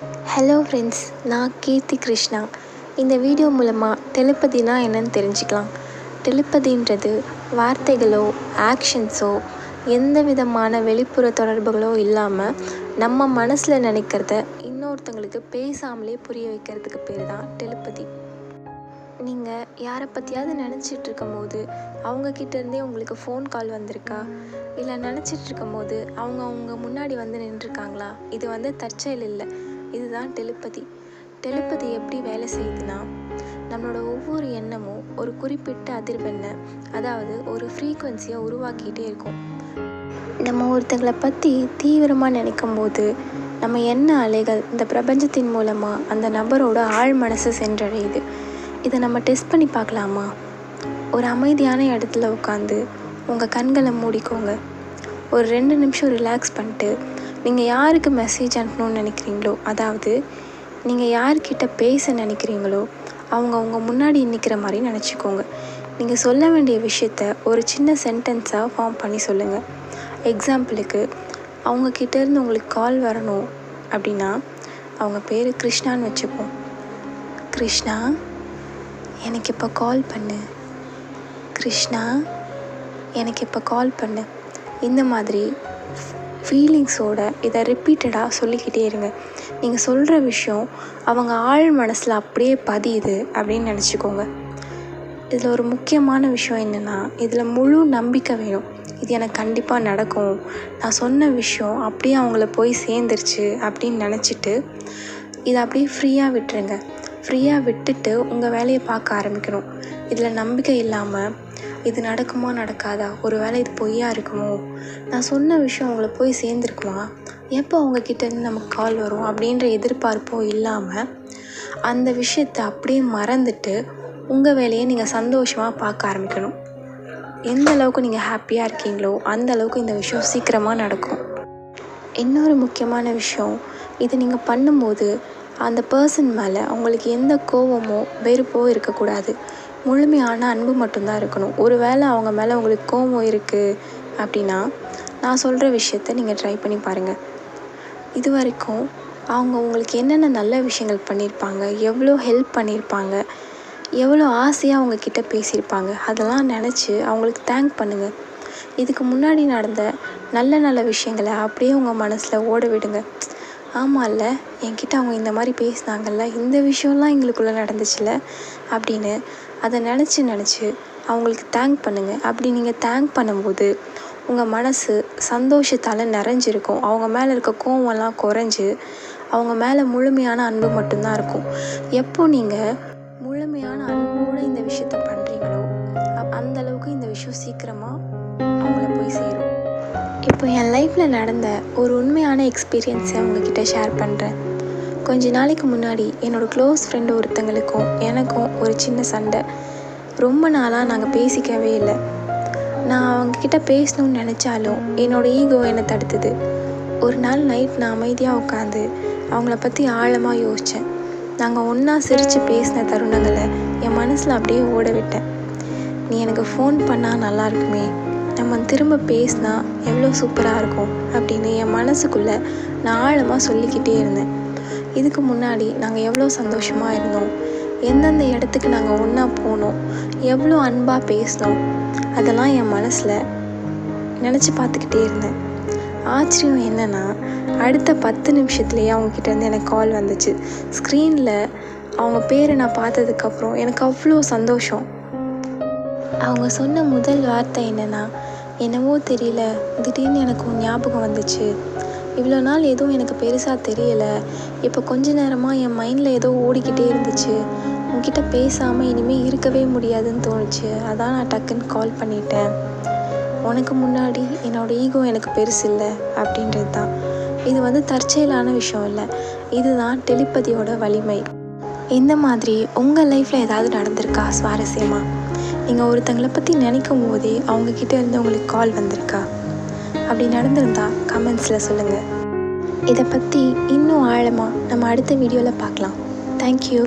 Hello friends, நான் கீர்த்தி கிருஷ்ணா. இந்த video மூலமாக டெலிபதினா என்னன்னு தெரிஞ்சுக்கலாம். டெலிபதின்றது வார்த்தைகளோ ஆக்ஷன்ஸோ எந்த விதமான வெளிப்புற தொடர்புகளோ இல்லாமல் நம்ம மனசில் நினைக்கிறத இன்னொருத்தங்களுக்கு பேசாமலே புரிய வைக்கிறதுக்கு பேர் தான் டெலிபதி. நீங்கள் யாரை பற்றியாவது நினச்சிட்ருக்கும் போது அவங்கக்கிட்டேருந்தே உங்களுக்கு ஃபோன் கால் வந்திருக்கா, இல்லை நினச்சிட்ருக்கும் போது அவங்க முன்னாடி வந்து நின்றுருக்காங்களா? இது வந்து தற்செயல் இல்லை, இதுதான் டெலிபதி. டெலிபதி எப்படி வேலை செய்யுதுன்னா, நம்மளோட ஒவ்வொரு எண்ணமும் ஒரு குறிப்பிட்ட அதிர்வெண்ணை, அதாவது ஒரு ஃப்ரீக்குவென்சியை உருவாக்கிட்டே இருக்கும். நம்ம ஒருத்தங்களை பற்றி தீவிரமாக நினைக்கும் போது நம்ம எண்ண அலைகள் இந்த பிரபஞ்சத்தின் மூலமாக அந்த நபரோட ஆழ் மனசை சென்றடையுது. இதை நம்ம டெஸ்ட் பண்ணி பார்க்கலாமா? ஒரு அமைதியான இடத்துல உட்காந்து உங்கள் கண்களை மூடிக்கோங்க. ஒரு 2 நிமிஷம் ரிலாக்ஸ் பண்ணிட்டு நீங்கள் யாருக்கு மெசேஜ் அனுப்பணும்னு நினைக்கிறீங்களோ, அதாவது நீங்கள் யார்கிட்ட பேச நினைக்கிறீங்களோ அவங்க முன்னாடி நிற்கிற மாதிரி நினச்சிக்கோங்க. நீங்கள் சொல்ல வேண்டிய விஷயத்த ஒரு சின்ன சென்டென்ஸாக ஃபார்ம் பண்ணி சொல்லுங்கள். எக்ஸாம்பிளுக்கு, அவங்கக்கிட்டேருந்து உங்களுக்கு கால் வரணும் அப்படின்னா அவங்க பேர் கிருஷ்ணான்னு வச்சுப்போம். கிருஷ்ணா, எனக்கு இப்போ கால் பண்ணு. கிருஷ்ணா, எனக்கு இப்போ கால் பண்ணு. இந்த மாதிரி ஃபீலிங்ஸோட இதை ரிப்பீட்டடாக சொல்லிக்கிட்டே இருங்க. நீங்கள் சொல்கிற விஷயம் அவங்க ஆழ் மனசில் அப்படியே பதியுது அப்படின்னு நினச்சிக்கோங்க. இதில் ஒரு முக்கியமான விஷயம் என்னென்னா, இதில் முழு நம்பிக்கை வேணும். இது எனக்கு கண்டிப்பாக நடக்கும், நான் சொன்ன விஷயம் அப்படியே அவங்கள போய் சேர்ந்துருச்சு அப்படின்னு நினச்சிட்டு இதை அப்படியே ஃப்ரீயாக விட்டுருங்க. ஃப்ரீயாக விட்டுட்டு உங்கள் வேலையை பார்க்க ஆரம்பிக்கணும். இதில் நம்பிக்கை இல்லாமல் இது நடக்குமா நடக்காதா, ஒரு வேளை இது பொய்யா இருக்குமோ, நான் சொன்ன விஷயம் அவங்கள போய் சேர்ந்துருக்குமா, எப்போ அவங்கக்கிட்டேருந்து நமக்கு கால் வரும் அப்படின்ற எதிர்பார்ப்போ இல்லாமல் அந்த விஷயத்தை அப்படியே மறந்துட்டு உங்கள் வேலையை நீங்கள் சந்தோஷமாக பார்க்க ஆரம்பிக்கணும். எந்த அளவுக்கு நீங்கள் ஹாப்பியாக இருக்கீங்களோ அந்த அளவுக்கு இந்த விஷயம் சீக்கிரமாக நடக்கும். இன்னொரு முக்கியமான விஷயம், இது நீங்கள் பண்ணும்போது அந்த பர்சன் மேலே உங்களுக்கு எந்த கோவமோ வெறுப்போ இருக்கக்கூடாது. முழுமையான அன்பு மட்டும்தான் இருக்கணும். ஒரு வேளை அவங்க மேலே உங்களுக்கு கோவம் இருக்குது அப்படின்னா நான் சொல்கிற விஷயத்த நீங்கள் ட்ரை பண்ணி பாருங்கள். இது வரைக்கும் அவங்க உங்களுக்கு என்னென்ன நல்ல விஷயங்கள் பண்ணியிருப்பாங்க, எவ்வளோ ஹெல்ப் பண்ணியிருப்பாங்க, எவ்வளோ ஆசையாக அவங்கக்கிட்ட பேசியிருப்பாங்க, அதெல்லாம் நினச்சி அவங்களுக்கு தேங்க் பண்ணுங்கள். இதுக்கு முன்னாடி நடந்த நல்ல விஷயங்களை அப்படியே உங்கள் மனசில் ஓட விடுங்க. ஆமாம்ல, என்கிட்ட அவங்க இந்த மாதிரி பேசினாங்கல்ல, இந்த விஷயம்லாம் எங்களுக்குள்ளே நடந்துச்சுல அப்படின்னு அதை நினச்சி அவங்களுக்கு தேங்க் பண்ணுங்கள். அப்படி நீங்கள் தேங்க் பண்ணும்போது உங்கள் மனசு சந்தோஷத்தால் நிறைஞ்சிருக்கும். அவங்க மேலே இருக்க கோவம்லாம் குறைஞ்சி அவங்க மேலே முழுமையான அன்பு மட்டும்தான் இருக்கும். எப்போ நீங்கள் முழுமையான அன்போடு இந்த விஷயத்த பண்ணுறீங்களோ அந்தளவுக்கு இந்த விஷயம் சீக்கிரமாக அவங்கள போய் சேரும். இப்போ என் லைஃப்பில் நடந்த ஒரு உண்மையான எக்ஸ்பீரியன்ஸை உங்ககிட்ட ஷேர் பண்ணுறேன். கொஞ்ச நாளைக்கு முன்னாடி என்னோடய க்ளோஸ் ஃப்ரெண்டு ஒருத்தங்களுக்கும் எனக்கும் ஒரு சின்ன சண்டை. ரொம்ப நாளாக நாங்கள் பேசிக்கவே இல்லை. நான் அவங்கக்கிட்ட பேசணும்னு நினச்சாலும் என்னோடய ஈகோ என்னை தடுத்துது. ஒரு நாள் நைட் நான் அமைதியாக உட்காந்து அவங்கள பற்றி ஆழமாக யோசித்தேன். நாங்கள் ஒன்றா சிரித்து பேசின தருணங்களை என் மனசில் அப்படியே ஓட விட்டேன். நீ எனக்கு ஃபோன் பண்ணால் நல்லா இருக்குமே, நம்ம திரும்ப பேசினா எவ்வளோ சூப்பராக இருக்கும் அப்படின்னு என் மனசுக்குள்ளே நான் ஆழமாக சொல்லிக்கிட்டே இருந்தேன். இதுக்கு முன்னாடி நாங்கள் எவ்வளோ சந்தோஷமாக இருந்தோம், எந்தெந்த இடத்துக்கு நாங்கள் ஒன்றா போனோம், எவ்வளோ அன்பாக பேசினோம், அதெல்லாம் என் மனசில் நினச்சி பார்த்துக்கிட்டே இருந்தேன். ஆச்சரியம் என்னென்னா, அடுத்த 10 நிமிஷத்துலேயே அவங்கக்கிட்டேருந்து எனக்கு கால் வந்துச்சு. ஸ்க்ரீனில் அவங்க பேரை நான் பார்த்ததுக்கப்புறம் எனக்கு அவ்வளோ சந்தோஷம். அவங்க சொன்ன முதல் வார்த்தை என்னென்னா, என்னவோ தெரியல, திடீர்னு எனக்கு ஒரு ஞாபகம் வந்துச்சு. இவ்வளோ நாள் எதுவும் எனக்கு பெருசாக தெரியலை, இப்போ கொஞ்ச நேரமாக என் மைண்டில் ஏதோ ஓடிக்கிட்டே இருந்துச்சு. உங்ககிட்ட பேசாமல் இனிமேல் இருக்கவே முடியாதுன்னு தோணுச்சு. அதான் நான் டக்குன்னு கால் பண்ணிட்டேன். உனக்கு முன்னாடி என்னோடய ஈகோ எனக்கு பெருசு இல்லை அப்படின்றது தான். இது வந்து தற்செயலான விஷயம் இல்லை, இதுதான் டெலிபதியோட வலிமை. இந்த மாதிரி உங்கள் லைஃப்பில் ஏதாவது நடந்திருக்கா சுவாரஸ்யமாக? நீங்கள் ஒருத்தங்களை பற்றி நினைக்கும் போதே அவங்கக்கிட்ட இருந்து உங்களுக்கு கால் வந்திருக்கா? அப்படி நடந்திருந்தா கமெண்ட்ஸில் சொல்லுங்கள். இதை பற்றி இன்னும் ஆழமாக நம்ம அடுத்த வீடியோவில் பார்க்கலாம். தேங்க்யூ.